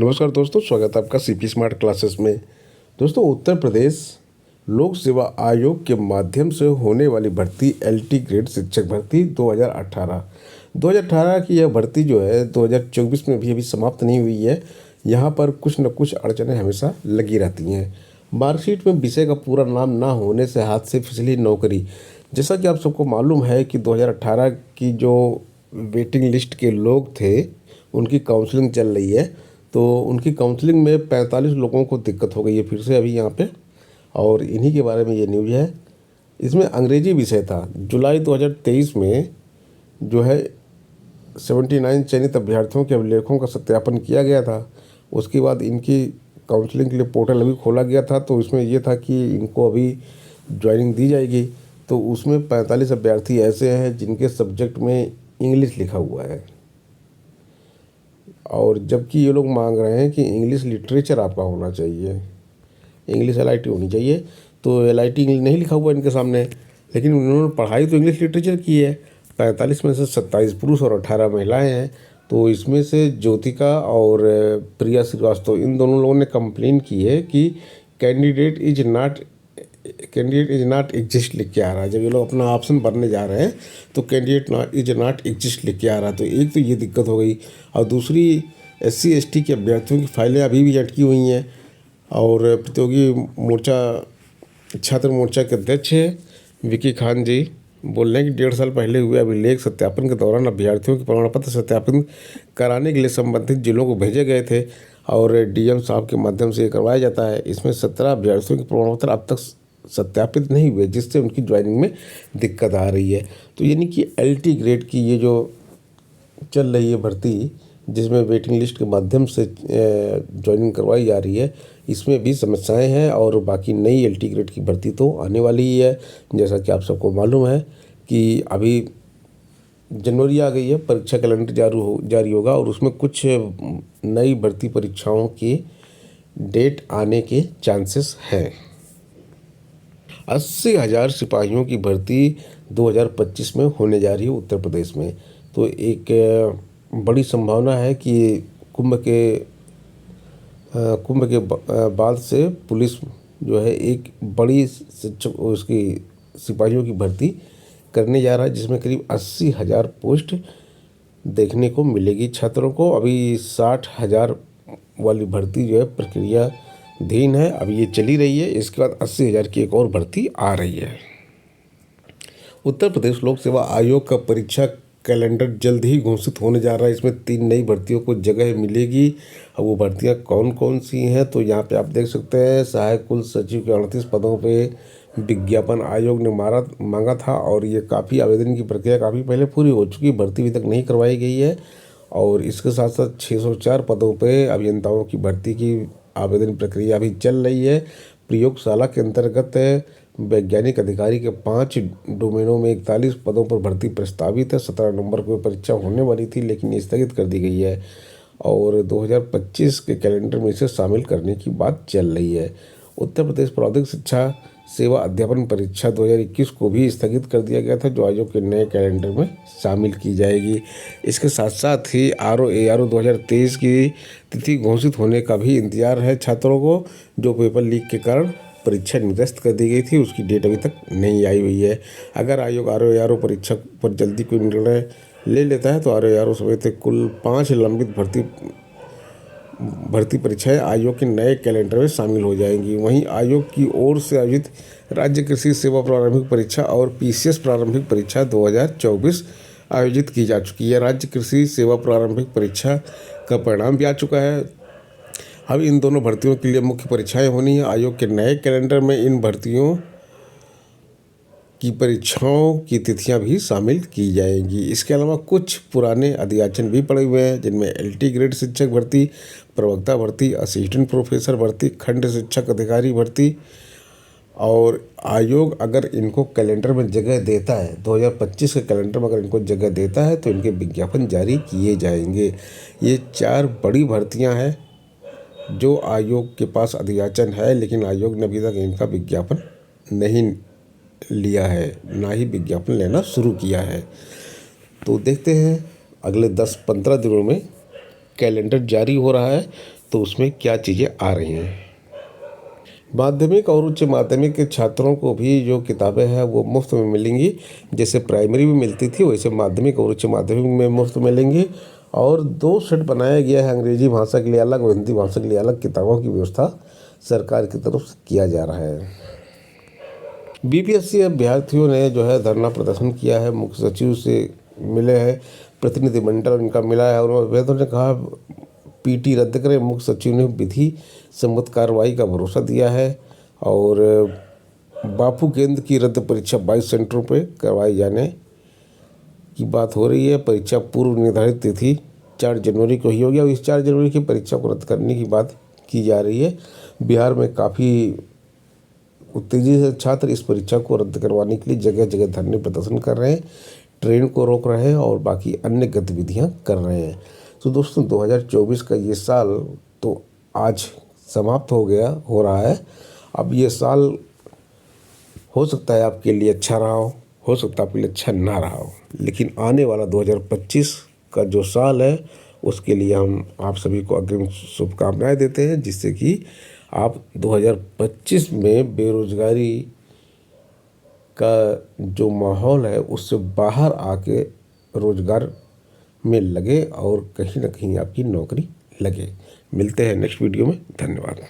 नमस्कार दोस्तों, स्वागत है आपका सीपी स्मार्ट क्लासेस में। दोस्तों, उत्तर प्रदेश लोक सेवा आयोग के माध्यम से होने वाली भर्ती एलटी ग्रेड शिक्षक भर्ती 2018 की यह भर्ती जो है 2024 में भी अभी समाप्त नहीं हुई है। यहाँ पर कुछ न कुछ अड़चनें हमेशा लगी रहती हैं। मार्कशीट में विषय का पूरा नाम ना होने से हाथ से फिसली नौकरी। जैसा कि आप सबको मालूम है कि 2018 की जो वेटिंग लिस्ट के लोग थे उनकी काउंसलिंग चल रही है, तो उनकी काउंसलिंग में 45 लोगों को दिक्कत हो गई है फिर से अभी यहाँ पे, और इन्हीं के बारे में ये न्यूज़ है। इसमें अंग्रेजी विषय था। जुलाई 2023 में जो है 79 चयनित अभ्यर्थियों के अभिलेखों का सत्यापन किया गया था। उसके बाद इनकी काउंसलिंग के लिए पोर्टल अभी खोला गया था, तो इसमें ये था कि इनको अभी ज्वाइनिंग दी जाएगी। तो उसमें 45 अभ्यर्थी ऐसे हैं जिनके सब्जेक्ट में इंग्लिश लिखा हुआ है, और जबकि ये लोग मांग रहे हैं कि इंग्लिश लिटरेचर आपका होना चाहिए, इंग्लिश एलआईटी होनी चाहिए। तो एलआईटी इंग्लिश नहीं लिखा हुआ इनके सामने, लेकिन उन्होंने पढ़ाई तो इंग्लिश लिटरेचर की है। 45 में से 27 पुरुष और 18 महिलाएं हैं। तो इसमें से ज्योतिका और प्रिया श्रीवास्तव, इन दोनों लोगों ने कंप्लेन की है कि कैंडिडेट इज नॉट एग्जिस्ट लिख के आ रहा है। जब ये लोग अपना ऑप्शन भरने जा रहे हैं तो कैंडिडेट इज नॉट एग्जिस्ट लिख के आ रहा है। तो एक तो ये दिक्कत हो गई, और दूसरी SC ST के अभ्यर्थियों की फाइलें अभी भी अटकी हुई हैं। और प्रतियोगी मोर्चा छात्र मोर्चा के अध्यक्ष है विकी खान जी बोल रहे हैं कि 1.5 साल पहले हुए अभिलेख सत्यापन के दौरान अभ्यर्थियों के प्रमाण पत्र सत्यापन कराने के लिए संबंधित जिलों को भेजे गए थे, और DM साहब के माध्यम से ये करवाया जाता है। इसमें 17 अभ्यर्थियों के प्रमाण पत्र अब तक सत्यापित नहीं हुए, जिससे उनकी ज्वाइनिंग में दिक्कत आ रही है। तो यानी कि LT ग्रेड की ये जो चल रही है भर्ती, जिसमें वेटिंग लिस्ट के माध्यम से ज्वाइनिंग करवाई जा रही है, इसमें भी समस्याएं हैं। और बाकी नई LT ग्रेड की भर्ती तो आने वाली ही है। जैसा कि आप सबको मालूम है कि अभी जनवरी आ गई है, परीक्षा कैलेंडर जारी होगा, और उसमें कुछ नई भर्ती परीक्षाओं की डेट आने के चांसेस हैं। 80,000 सिपाहियों की भर्ती 2025 में होने जा रही है उत्तर प्रदेश में। तो एक बड़ी संभावना है कि कुंभ के बाद से पुलिस जो है एक बड़ी उसकी सिपाहियों की भर्ती करने जा रहा है, जिसमें करीब 80,000 पोस्ट देखने को मिलेगी छात्रों को। अभी 60,000 वाली भर्ती जो है प्रक्रियाधीन है, अभी ये चली रही है। इसके बाद 80,000 की एक और भर्ती आ रही है। उत्तर प्रदेश लोक सेवा आयोग का परीक्षा कैलेंडर जल्द ही घोषित होने जा रहा है। इसमें 3 नई भर्तियों को जगह मिलेगी। अब वो भर्तियां कौन कौन सी हैं, तो यहाँ पे आप देख सकते हैं। सहायक कुल सचिव के 38 पदों पे विज्ञापन आयोग ने मांगा था, और ये काफ़ी आवेदन की प्रक्रिया काफ़ी पहले पूरी हो चुकी है, भर्ती अभी तक नहीं करवाई गई है। और इसके साथ साथ 604 पदों पे अभियंताओं की भर्ती की आवेदन प्रक्रिया भी चल रही है। प्रयोगशाला के अंतर्गत वैज्ञानिक अधिकारी के 5 डोमेनों में 41 पदों पर भर्ती प्रस्तावित है। 17 नवंबर को परीक्षा होने वाली थी, लेकिन स्थगित कर दी गई है, और 2025 के कैलेंडर में इसे शामिल करने की बात चल रही है। उत्तर प्रदेश प्रौद्योगिक शिक्षा सेवा अध्यापन परीक्षा 2021 को भी स्थगित कर दिया गया था, जो आयोग के नए कैलेंडर में शामिल की जाएगी। इसके साथ साथ ही ARO 2023 की तिथि घोषित होने का भी इंतजार है छात्रों को। जो पेपर लीक के कारण परीक्षा निरस्त कर दी गई थी, उसकी डेट अभी तक नहीं आई हुई है। अगर आयोग ARO परीक्षा पर जल्दी कोई निर्णय ले लेता है तो ARO समेत कुल 5 लंबित भर्ती परीक्षाएं आयोग के नए कैलेंडर में शामिल हो जाएंगी। वहीं आयोग की ओर से आयोजित राज्य कृषि सेवा प्रारंभिक परीक्षा और PCS प्रारंभिक परीक्षा 2024 आयोजित की जा चुकी है। राज्य कृषि सेवा प्रारंभिक परीक्षा का परिणाम भी आ चुका है। अब इन दोनों भर्तियों के लिए मुख्य परीक्षाएं होनी है। आयोग के नए कैलेंडर में इन भर्तियों की परीक्षाओं की तिथियां भी शामिल की जाएंगी। इसके अलावा कुछ पुराने अध्याचन भी पड़े हुए हैं, जिनमें LT ग्रेड शिक्षक भर्ती, प्रवक्ता भर्ती, असिस्टेंट प्रोफेसर भर्ती, खंड शिक्षक अधिकारी भर्ती। और आयोग अगर इनको कैलेंडर में जगह देता है, 2025 के कैलेंडर में अगर इनको जगह देता है, तो इनके विज्ञापन जारी किए जाएंगे। ये 4 बड़ी भर्तियाँ हैं जो आयोग के पास अधियाचन है, लेकिन आयोग ने अभी तक इनका विज्ञापन नहीं लिया है, ना ही विज्ञापन लेना शुरू किया है। तो देखते हैं अगले 10-15 दिनों में कैलेंडर जारी हो रहा है, तो उसमें क्या चीज़ें आ रही हैं। माध्यमिक और उच्च माध्यमिक के छात्रों को भी जो किताबें हैं वो मुफ्त में मिलेंगी। जैसे प्राइमरी में मिलती थी वैसे माध्यमिक और उच्च माध्यमिक में मुफ्त मिलेंगी। और 2 सेट बनाया गया है, अंग्रेजी भाषा के लिए अलग और हिंदी भाषा के लिए अलग किताबों की व्यवस्था सरकार की तरफ से किया जा रहा है। बीपीएससी अभ्यर्थियों ने जो है धरना प्रदर्शन किया है, मुख्य सचिव से मिले हैं, प्रतिनिधिमंडल उनका मिला है और अभ्यर्थियों ने कहा पीटी रद्द करें। मुख्य सचिव ने विधि सम्मत कार्रवाई का भरोसा दिया है। और बापू केंद्र की रद्द परीक्षा 22 सेंटरों पर करवाए जाने की बात हो रही है। परीक्षा पूर्व निर्धारित तिथि 4 जनवरी को ही होगी और इस 4 जनवरी की परीक्षा को रद्द करने की बात की जा रही है। बिहार में काफ़ी उत्तेजित से छात्र इस परीक्षा को रद्द करवाने के लिए जगह जगह धरने प्रदर्शन कर रहे हैं, ट्रेन को रोक रहे हैं और बाकी अन्य गतिविधियां कर रहे हैं। तो दोस्तों 2024 का ये साल तो आज समाप्त हो रहा है। अब ये साल हो सकता है आपके लिए अच्छा रहा हो सकता है आपके लिए अच्छा ना रहा हो, लेकिन आने वाला 2025 का जो साल है उसके लिए हम आप सभी को अग्रिम शुभकामनाएं देते हैं, जिससे कि आप 2025 में बेरोजगारी का जो माहौल है उससे बाहर आके रोजगार में लगे और कहीं ना कहीं आपकी नौकरी लगे। मिलते हैं नेक्स्ट वीडियो में। धन्यवाद।